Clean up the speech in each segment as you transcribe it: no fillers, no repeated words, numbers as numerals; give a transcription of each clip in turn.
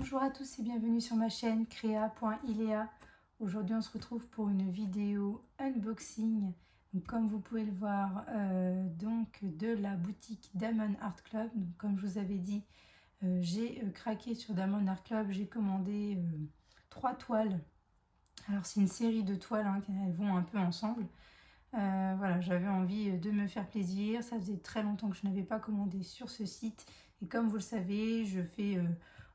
Bonjour à tous et bienvenue sur ma chaîne Créa.iléa. Aujourd'hui on se retrouve pour une vidéo unboxing. Donc, comme vous pouvez le voir, de la boutique Diamond Art Club. Donc, comme je vous avais dit, j'ai craqué sur Diamond Art Club. J'ai commandé 3 toiles. Alors c'est une série de toiles, hein, elles vont un peu ensemble. Voilà, j'avais envie de me faire plaisir. Ça faisait très longtemps que je n'avais pas commandé sur ce site. Et comme vous le savez, je fais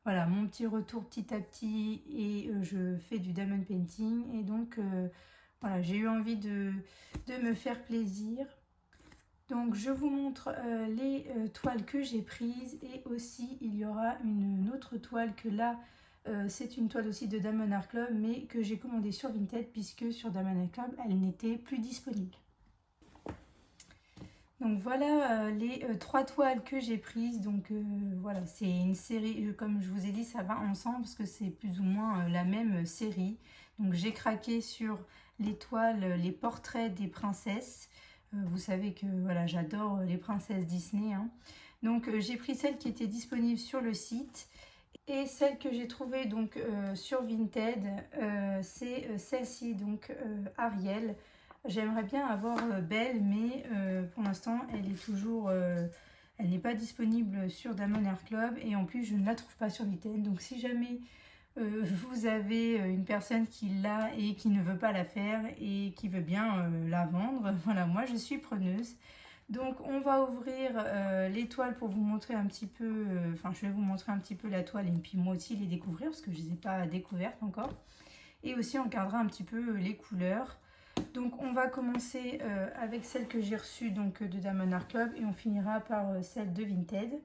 voilà, mon petit retour petit à petit et je fais du diamond painting. Et donc, voilà, j'ai eu envie de me faire plaisir. Donc, je vous montre les toiles que j'ai prises. Et aussi, il y aura une autre toile que là, c'est une toile aussi de Diamond Art Club, mais que j'ai commandée sur Vinted, puisque sur Diamond Art Club, elle n'était plus disponible. Donc voilà les 3 toiles que j'ai prises. Donc voilà, c'est une série, comme je vous ai dit, ça va ensemble parce que c'est plus ou moins la même série. Donc j'ai craqué sur les toiles, les portraits des princesses. Vous savez que voilà, j'adore les princesses Disney, hein. Donc j'ai pris celle qui était disponible sur le site. Et celle que j'ai trouvée donc sur Vinted, c'est celle-ci, donc Ariel. J'aimerais bien avoir Belle, mais pour l'instant, elle est toujours, elle n'est pas disponible sur Diamond Art Club. Et en plus, je ne la trouve pas sur Vinted. Donc si jamais vous avez une personne qui l'a et qui ne veut pas la faire et qui veut bien la vendre, voilà, moi je suis preneuse. Donc on va ouvrir les toiles pour vous montrer un petit peu, enfin je vais vous montrer un petit peu la toile et puis moi aussi les découvrir parce que je ne les ai pas découvertes encore. Et aussi on regardera un petit peu les couleurs. Donc on va commencer avec celle que j'ai reçue donc, de Diamond Art Club et on finira par celle de Vinted.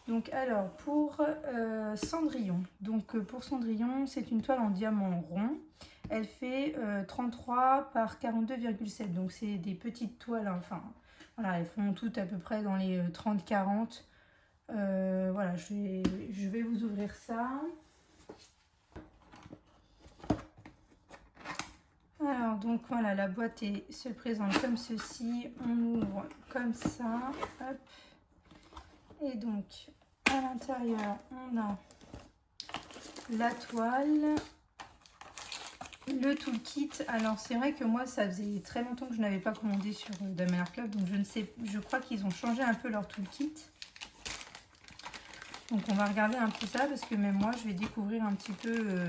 Donc alors pour Cendrillon, donc pour Cendrillon c'est une toile en diamant rond. Elle fait 33 par 42,7, donc c'est des petites toiles, enfin voilà, elles font toutes à peu près dans les 30-40. Voilà, je vais vous ouvrir ça. Alors donc voilà, la boîte se présente comme ceci, on ouvre comme ça, hop. Et donc à l'intérieur on a la toile, le toolkit. Alors c'est vrai que moi ça faisait très longtemps que je n'avais pas commandé sur Diamond Art Club, donc je ne sais, je crois qu'ils ont changé un peu leur toolkit. Donc on va regarder un peu ça parce que même moi je vais découvrir un petit peu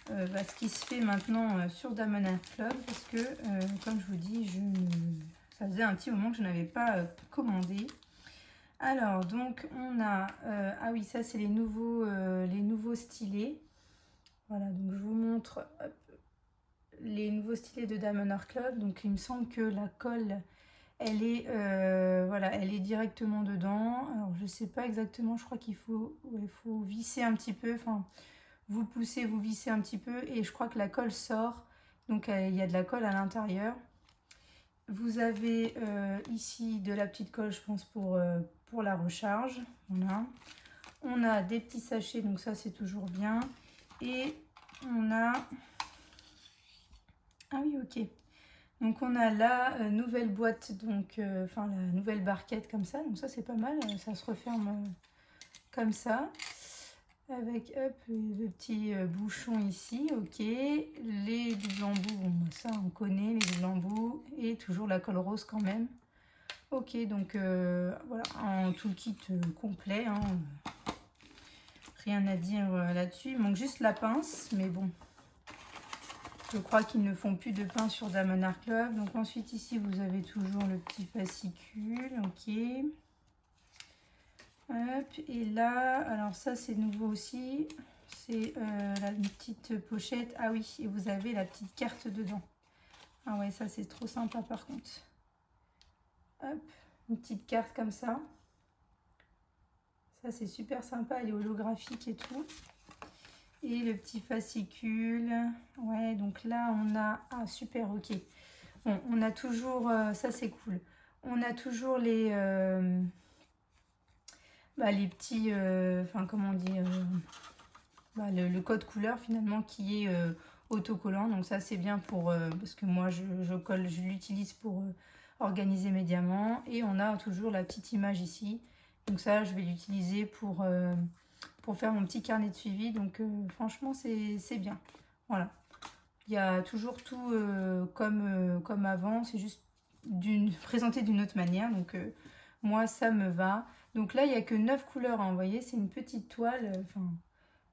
ce qui se fait maintenant sur Diamond Art Club, parce que comme je vous dis, ça faisait un petit moment que je n'avais pas commandé. Alors donc on a, ah oui, ça c'est les nouveaux stylés. Voilà, donc je vous montre hop, les nouveaux stylés de Diamond Art Club. Donc il me semble que la colle, elle est, voilà, elle est directement dedans. Alors je sais pas exactement, je crois qu'il faut, ouais, faut visser un petit peu, enfin vous poussez, vous vissez un petit peu et je crois que la colle sort. Donc il y a de la colle à l'intérieur. Vous avez ici de la petite colle, je pense, pour la recharge. Voilà. On a des petits sachets, donc ça c'est toujours bien. Et on a... Ah oui, ok. Donc on a la nouvelle boîte, donc enfin la nouvelle barquette comme ça. Donc ça c'est pas mal, ça se referme comme ça. Avec hop, le petit bouchon ici, ok. Les doubles embouts, bon, ça on connaît, les doubles embouts. Et toujours la colle rose quand même. Ok, donc voilà, un toolkit complet, hein. Rien à dire là-dessus. Il manque juste la pince, mais bon. Je crois qu'ils ne font plus de pince sur Diamond Art Club. Donc ensuite ici, vous avez toujours le petit fascicule, ok. Hop, et là, alors ça c'est nouveau aussi. C'est la petite pochette. Ah oui, et vous avez la petite carte dedans. Ah ouais, ça c'est trop sympa par contre. Hop, une petite carte comme ça. Ça c'est super sympa, elle est holographique et tout. Et le petit fascicule. Ouais, donc là on a... Ah super, ok. Bon, on a toujours... ça c'est cool. On a toujours les petits... Enfin, comment dire... le code couleur finalement qui est autocollant. Donc ça c'est bien pour... parce que moi je l'utilise pour organiser mes diamants. Et on a toujours la petite image ici. Donc ça je vais l'utiliser pour pour faire mon petit carnet de suivi. Donc franchement, c'est bien. Voilà. Il y a toujours tout comme avant, c'est juste présenté d'une autre manière. Donc moi, ça me va. Donc là, il n'y a que 9 couleurs, hein, vous voyez, c'est une petite toile, enfin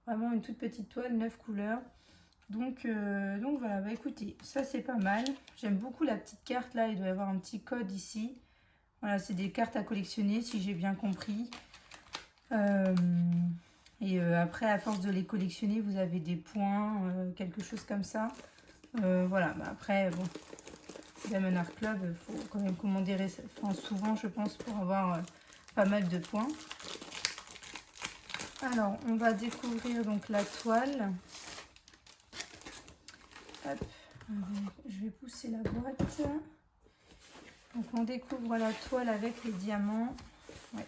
vraiment une toute petite toile, 9 couleurs. Donc voilà, bah écoutez, ça c'est pas mal. J'aime beaucoup la petite carte là, il doit y avoir un petit code ici. Voilà, c'est des cartes à collectionner si j'ai bien compris. Après, à force de les collectionner, vous avez des points, quelque chose comme ça. Voilà, bah après, bon, Diamond Art Club, il faut quand même commander souvent, je pense, pour avoir pas mal de points. Alors, on va découvrir donc la toile. Hop, je vais pousser la boîte. Donc, on découvre la toile avec les diamants. Ouais.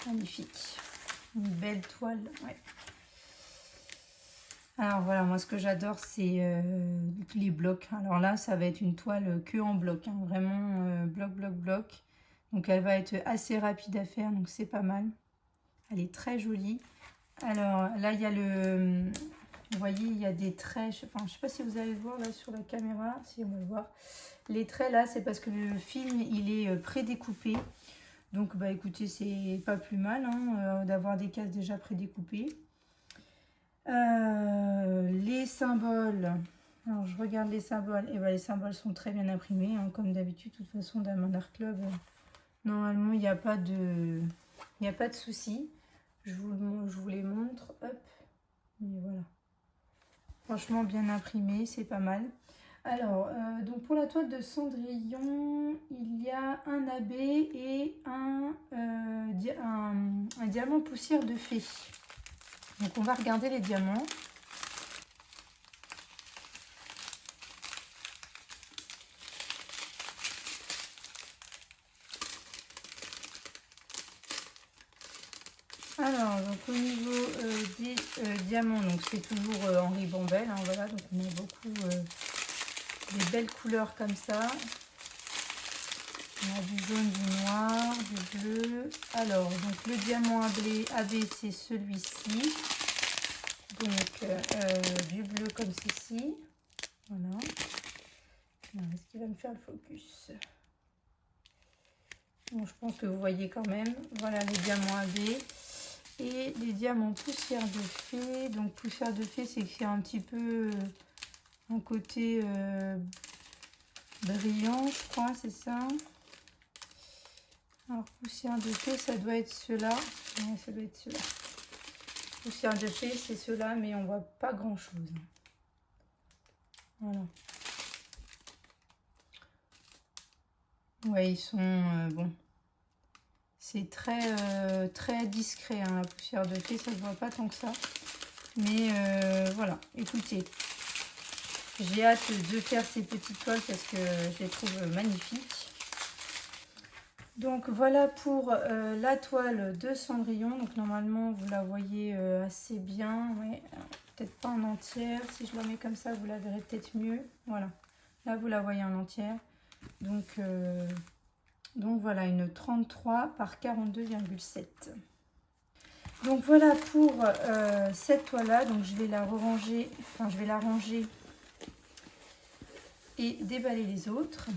Magnifique. Une belle toile, ouais. Alors voilà, moi ce que j'adore c'est les blocs. Alors là ça va être une toile que en bloc, hein, vraiment bloc. Donc elle va être assez rapide à faire, donc c'est pas mal. Elle est très jolie. Alors là il y a vous voyez il y a des traits, je sais pas si vous allez le voir là sur la caméra, si on va le voir. Les traits là c'est parce que le film il est prédécoupé. Donc bah écoutez c'est pas plus mal hein, d'avoir des cases déjà prédécoupées. Les symboles, alors je regarde les symboles, et ben les symboles sont très bien imprimés, hein, comme d'habitude. De toute façon, Diamond Art Club, normalement, il n'y a pas de souci. Je vous les montre, hop, et voilà. Franchement, bien imprimé, c'est pas mal. Alors, donc pour la toile de Cendrillon, il y a un AB et un diamant poussière de fée. Donc on va regarder les diamants. Alors, donc au niveau des diamants, donc c'est toujours en ribambelle, hein, voilà, donc on a beaucoup des belles couleurs comme ça. On a du jaune, du noir, du bleu. Alors, donc le diamant AB c'est celui-ci. Donc du bleu comme ceci. Voilà. Est-ce qu'il va me faire le focus? Bon, je pense que vous voyez quand même. Voilà les diamants AB. Et les diamants poussière de fée. Donc poussière de fée, c'est qu'il y a un petit peu un côté brillant, je crois, c'est ça. Alors poussière de fée, ça doit être ceux-là. Ouais, ça doit être ceux-là. Poussière de fée, c'est ceux-là, mais on voit pas grand-chose. Voilà. Ouais, ils sont bon. C'est très discret, hein, la poussière de fée, ça ne se voit pas tant que ça. Mais voilà, écoutez, j'ai hâte de faire ces petites toiles parce que je les trouve magnifiques. Donc voilà pour la toile de Cendrillon. Donc normalement, vous la voyez assez bien. Ouais, peut-être pas en entière. Si je la mets comme ça, vous la verrez peut-être mieux. Voilà, là vous la voyez en entière. Donc voilà, une 33 par 42,7. Donc voilà pour cette toile là. Donc je vais la ranger, enfin je vais la ranger et déballer les autres.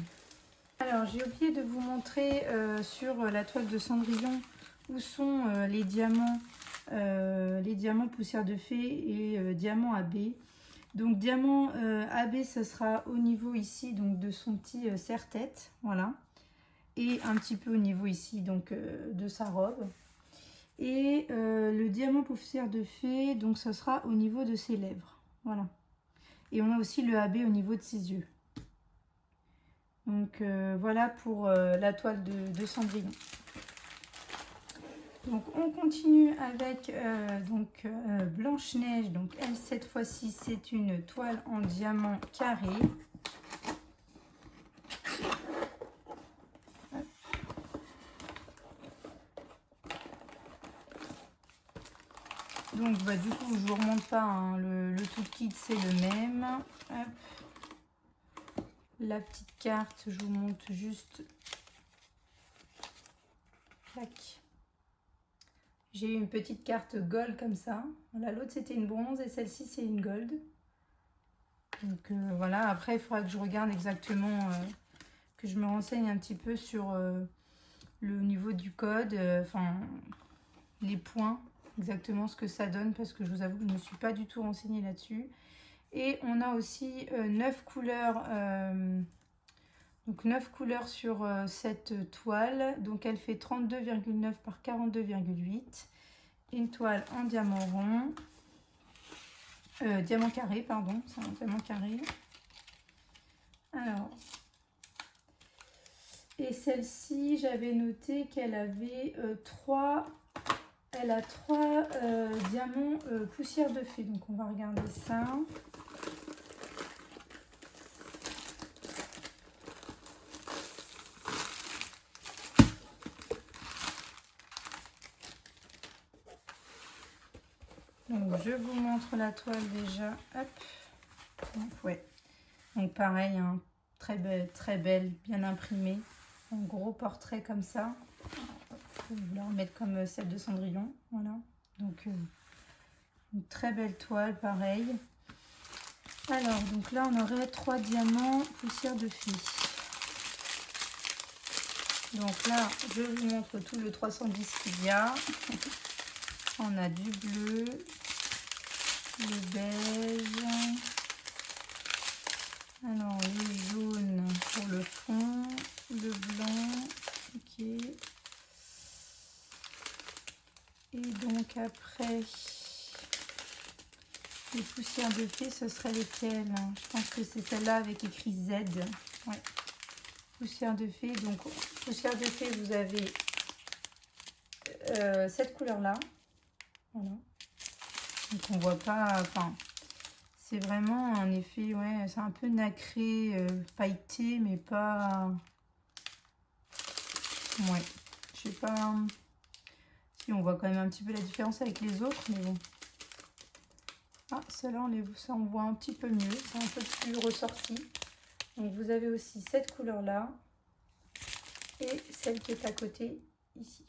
Alors j'ai oublié de vous montrer sur la toile de Cendrillon où sont les diamants poussière de fée et diamant AB. Donc diamant AB, ça sera au niveau ici donc de son petit serre-tête, voilà. Et un petit peu au niveau ici donc de sa robe. Et le diamant poussière de fée, donc ça sera au niveau de ses lèvres, voilà. Et on a aussi le AB au niveau de ses yeux. Donc voilà pour la toile de Cendrillon. Donc on continue avec Blanche-Neige. Donc elle, cette fois-ci, c'est une toile en diamant carré. Donc bah, du coup je vous remonte pas, hein, le tout kit c'est le même. Hop. La petite carte, je vous montre juste. Tac. J'ai eu une petite carte gold comme ça. Voilà, l'autre c'était une bronze et celle-ci c'est une gold. Donc voilà, après il faudra que je regarde exactement, que je me renseigne un petit peu sur le niveau du code, enfin les points, exactement ce que ça donne, parce que je vous avoue que je ne me suis pas du tout renseignée là-dessus. Et on a aussi 9 couleurs, donc 9 couleurs sur cette toile. Donc elle fait 32,9 par 42,8. Une toile en diamant rond, diamant carré, pardon, c'est un diamant carré. Alors, et celle-ci, j'avais noté qu'elle avait 3 diamants poussière de fée. Donc on va regarder ça. Donc je vous montre la toile déjà. Hop. Donc, ouais. Donc pareil, hein, très belle, bien imprimée. Un gros portrait comme ça. Je vais la remettre comme celle de Cendrillon. Voilà. Donc une très belle toile, pareil. Alors, donc là, on aurait 3 diamants poussière de fée. Donc là, je vous montre tout le 310 qu'il y a. On a du bleu, le beige, alors le jaune pour le fond, le blanc, ok. Et donc après, les poussières de fée, ce serait lesquelles? Je pense que c'est celle-là avec écrit Z. Ouais. Poussière de fée, donc poussière de fée, vous avez cette couleur-là. Voilà. Donc on voit pas, enfin, c'est vraiment un effet, ouais, c'est un peu nacré, pailleté, mais pas, ouais, je sais pas, si on voit quand même un petit peu la différence avec les autres, mais bon. Ah, celle-là, on voit un petit peu mieux, c'est un peu plus ressorti. Donc vous avez aussi cette couleur-là et celle qui est à côté, ici.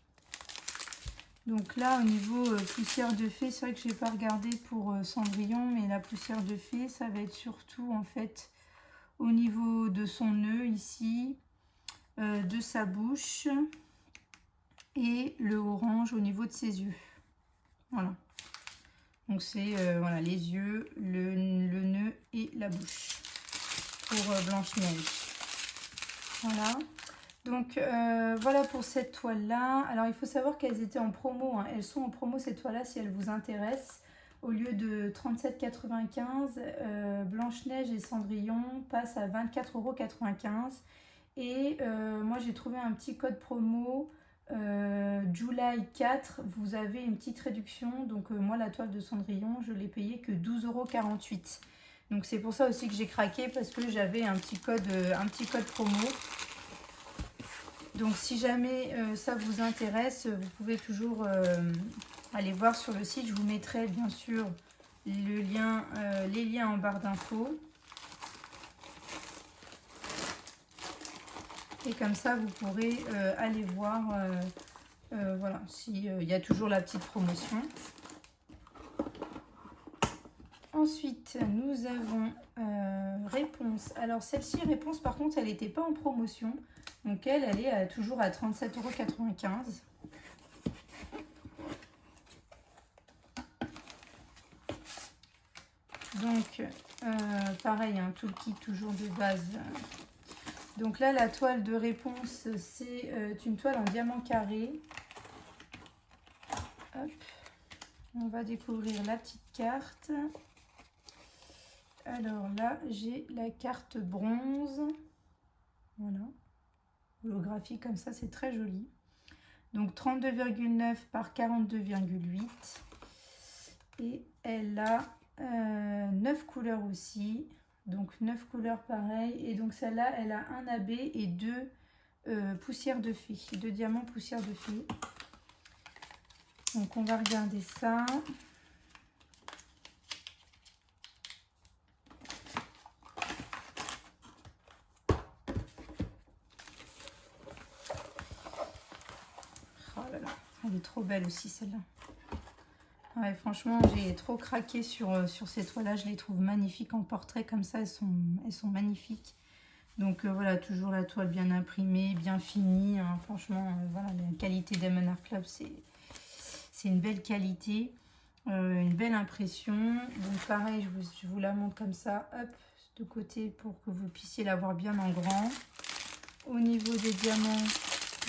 Donc là, au niveau poussière de fée, c'est vrai que je n'ai pas regardé pour Cendrillon, mais la poussière de fée, ça va être surtout en fait au niveau de son nœud ici, de sa bouche et le orange au niveau de ses yeux. Voilà. Donc c'est voilà, les yeux, le nœud et la bouche pour Blanche-Neige. Voilà. Donc voilà pour cette toile là. Alors il faut savoir qu'elles étaient en promo, hein. Elles sont en promo cette toile là si elle vous intéresse. Au lieu de 37,95 €, Blanche-Neige et Cendrillon passent à 24,95 €. Et moi j'ai trouvé un petit code promo July 4, vous avez une petite réduction. Donc moi la toile de Cendrillon je l'ai payée que 12,48 €. Donc c'est pour ça aussi que j'ai craqué, parce que j'avais un petit code promo. Donc si jamais ça vous intéresse, vous pouvez toujours aller voir sur le site. Je vous mettrai bien sûr le lien, les liens en barre d'infos. Et comme ça, vous pourrez aller voir voilà, s'il y a toujours la petite promotion. Ensuite, nous avons Réponse. Alors celle-ci, Réponse, par contre, elle n'était pas en promotion. Donc elle est toujours à 37,95 €. Donc pareil, hein, tout le kit toujours de base. Donc là, la toile de Réponse, c'est une toile en diamant carré. Hop. On va découvrir la petite carte. Alors là, j'ai la carte bronze. Voilà. Holographique comme ça, c'est très joli. Donc 32,9 par 42,8. Et elle a 9 couleurs aussi. Donc 9 couleurs pareil. Et donc celle-là, elle a un AB et 2 poussières de fée. 2 diamants poussières de fée. Donc on va regarder ça. Oh là là, elle est trop belle aussi celle-là. Ouais, franchement, j'ai trop craqué sur ces toiles-là. Je les trouve magnifiques en portrait comme ça. Elles sont magnifiques. Donc voilà, toujours la toile bien imprimée, bien finie. Hein. Franchement, voilà, la qualité d'Diamond Art Club, c'est une belle qualité, une belle impression. Donc pareil, je vous la montre comme ça, hop, de côté pour que vous puissiez la voir bien en grand. Au niveau des diamants,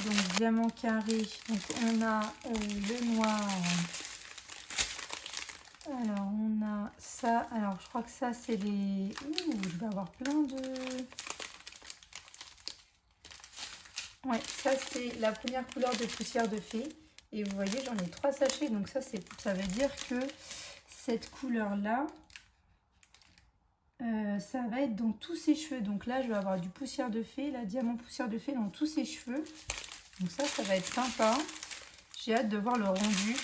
donc diamant carré, donc on a le noir. Alors on a ça, alors je crois que ça c'est les... Ouh, je vais avoir plein de... Ouais, ça c'est la première couleur de poussière de fée. Et vous voyez, j'en ai 3 sachets. Donc ça veut dire que cette couleur-là, ça va être dans tous ses cheveux. Donc là, je vais avoir du poussière de fée, la diamant poussière de fée dans tous ses cheveux. Donc ça va être sympa. J'ai hâte de voir le rendu.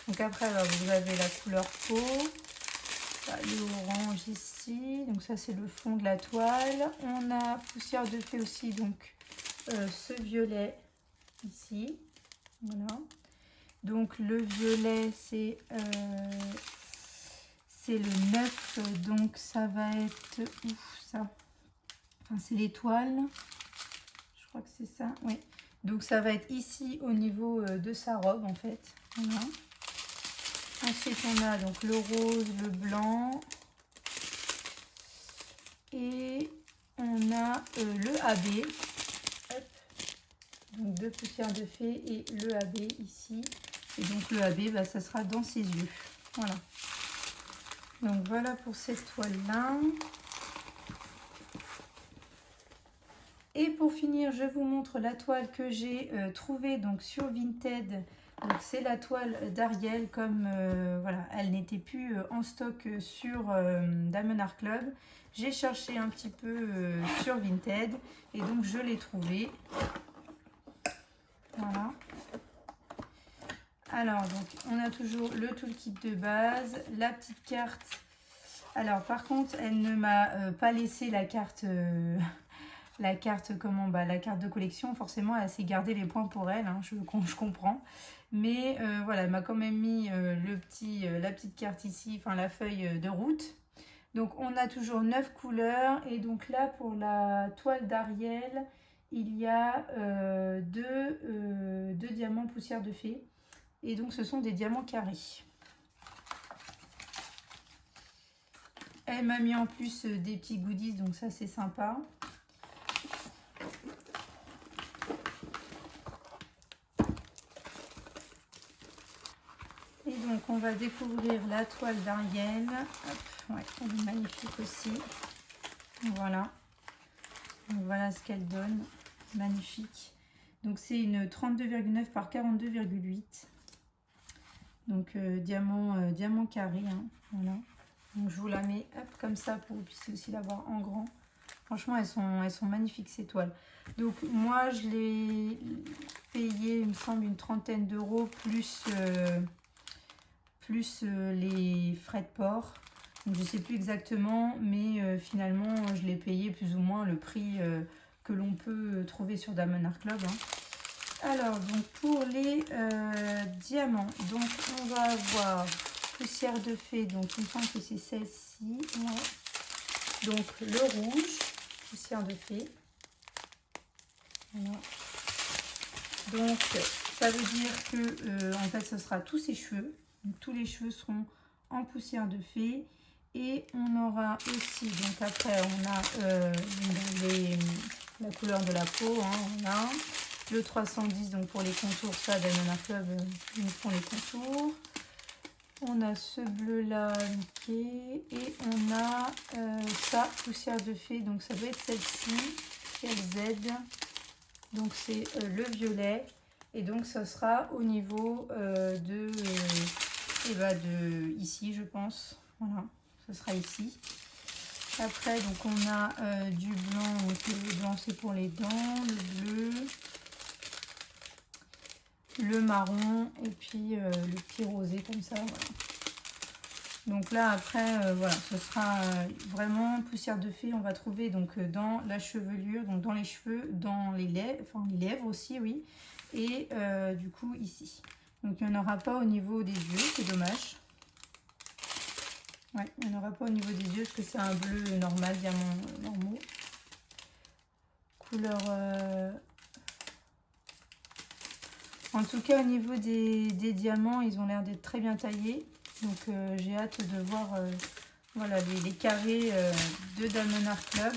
Donc après, alors, vous avez la couleur peau. Le orange ici. Donc ça, c'est le fond de la toile. On a poussière de fée aussi, donc ce violet ici. Voilà. Donc le violet, c'est le 9. Donc ça va être... Ouf, ça. Enfin, c'est l'étoile. Je crois que c'est ça. Oui. Donc ça va être ici au niveau de sa robe en fait. Voilà. Ensuite on a donc le rose, le blanc. Et on a le AB. Hop. Donc 2 poussières de fée et le AB ici. Et donc le AB, bah, ça sera dans ses yeux. Voilà. Donc voilà pour cette toile-là. Et pour finir, je vous montre la toile que j'ai trouvée donc sur Vinted. Donc c'est la toile d'Ariel, comme voilà, elle n'était plus en stock sur Diamond Art Club. J'ai cherché un petit peu sur Vinted et donc je l'ai trouvée. Voilà. Alors donc on a toujours le toolkit de base, la petite carte. Alors par contre, elle ne m'a pas laissé la carte. La carte, la carte de collection, forcément, elle s'est gardée les points pour elle, hein, je comprends. Mais voilà, elle m'a quand même mis la petite carte ici, enfin la feuille de route. Donc on a toujours 9 couleurs. Et donc là, pour la toile d'Ariel, il y a deux diamants poussière de fée. Et donc ce sont des diamants carrés. Elle m'a mis en plus des petits goodies, donc ça c'est sympa. Et donc on va découvrir la toile d'Ariel. Ouais, elle est magnifique aussi. Voilà. Donc voilà ce qu'elle donne. Magnifique. Donc c'est une 32,9 par 42,8. Donc diamant carré. Hein, voilà. Donc je vous la mets comme ça pour que vous puissiez aussi la voir en grand. Franchement, elles sont magnifiques ces toiles. Donc moi je l'ai payé, il me semble, une trentaine d'euros plus les frais de port. Donc, je ne sais plus exactement, mais finalement, je l'ai payé plus ou moins le prix que l'on peut trouver sur Diamond Art Club. Hein. Alors, donc pour les diamants, donc on va avoir poussière de fée, donc il me semble que c'est celle-ci. Ouais. Donc le rouge, poussière de fée. Voilà. Donc ça veut dire que en fait, ce sera tous ses cheveux. Donc, tous les cheveux seront en poussière de fée. Et on aura aussi, donc après on a la couleur de la peau, hein, on a le 310 donc pour les contours, ça Diamond Art Club ils nous font les contours. On a ce bleu là indiqué et on a ça poussière de fée, donc ça doit être celle-ci, Z. Donc c'est le violet et donc ça sera au niveau de ici je pense, voilà. Ce sera ici. Après, donc on a du blanc. Donc le blanc, c'est pour les dents. Le bleu. Le marron. Et puis le petit rosé comme ça. Voilà. Donc là, après, voilà, ce sera vraiment poussière de fée. On va trouver donc dans la chevelure, donc dans les cheveux, dans les lèvres, enfin les lèvres aussi, oui. Et du coup, ici. Donc il n'y en aura pas au niveau des yeux, c'est dommage. Ouais, il n'y en aura pas au niveau des yeux parce que c'est un bleu normal, diamant normaux. Couleur... En tout cas, au niveau des diamants, ils ont l'air d'être très bien taillés. Donc, j'ai hâte de voir voilà, les carrés de Diamond Art Club.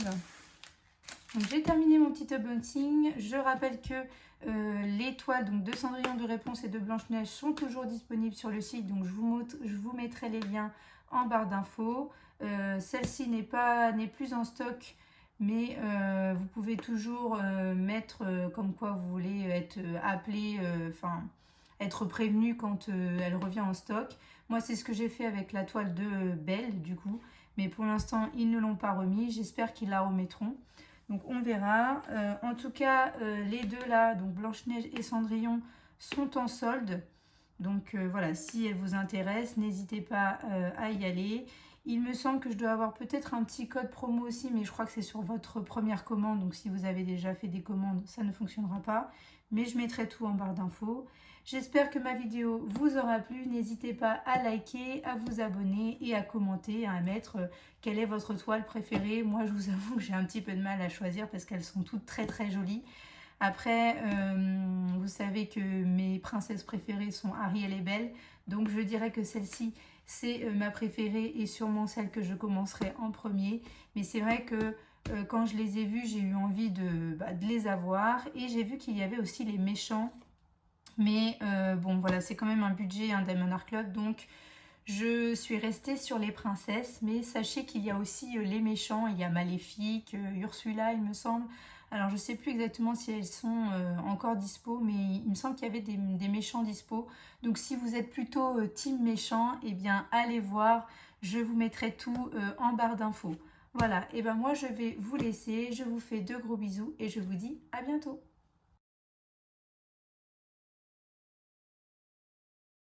Donc, j'ai terminé mon petit unboxing. Je rappelle que les toiles donc, de Cendrillon, de Réponse et de Blanche-Neige sont toujours disponibles sur le site. Donc, je vous mettrai les liens en barre d'infos. Celle-ci n'est plus en stock. Mais vous pouvez toujours mettre comme quoi vous voulez être appelé, enfin être prévenu quand elle revient en stock. Moi, c'est ce que j'ai fait avec la toile de Belle, du coup. Mais pour l'instant, ils ne l'ont pas remis. J'espère qu'ils la remettront. Donc, on verra. En tout cas, les deux là, donc Blanche-Neige et Cendrillon, sont en solde. Donc, voilà, si elles vous intéressent, n'hésitez pas à y aller. Il me semble que je dois avoir peut-être un petit code promo aussi, mais je crois que c'est sur votre première commande. Donc, si vous avez déjà fait des commandes, ça ne fonctionnera pas. Mais je mettrai tout en barre d'infos. J'espère que ma vidéo vous aura plu. N'hésitez pas à liker, à vous abonner et à commenter, à mettre quelle est votre toile préférée. Moi, je vous avoue que j'ai un petit peu de mal à choisir parce qu'elles sont toutes très très jolies. Après, vous savez que mes princesses préférées sont Ariel et Belle. Donc, je dirais que celle-ci, c'est ma préférée et sûrement celle que je commencerai en premier. Mais c'est vrai que quand je les ai vues, j'ai eu envie de les avoir. Et j'ai vu qu'il y avait aussi les méchants. Mais bon, voilà, c'est quand même un budget, un Diamond Art Club. Donc, je suis restée sur les princesses. Mais sachez qu'il y a aussi les méchants. Il y a Maléfique, Ursula, il me semble. Alors, je ne sais plus exactement si elles sont encore dispo, mais il me semble qu'il y avait des méchants dispo. Donc, si vous êtes plutôt team méchant, eh bien, allez voir. Je vous mettrai tout en barre d'infos. Voilà, et ben moi, je vais vous laisser. Je vous fais de gros bisous et je vous dis à bientôt.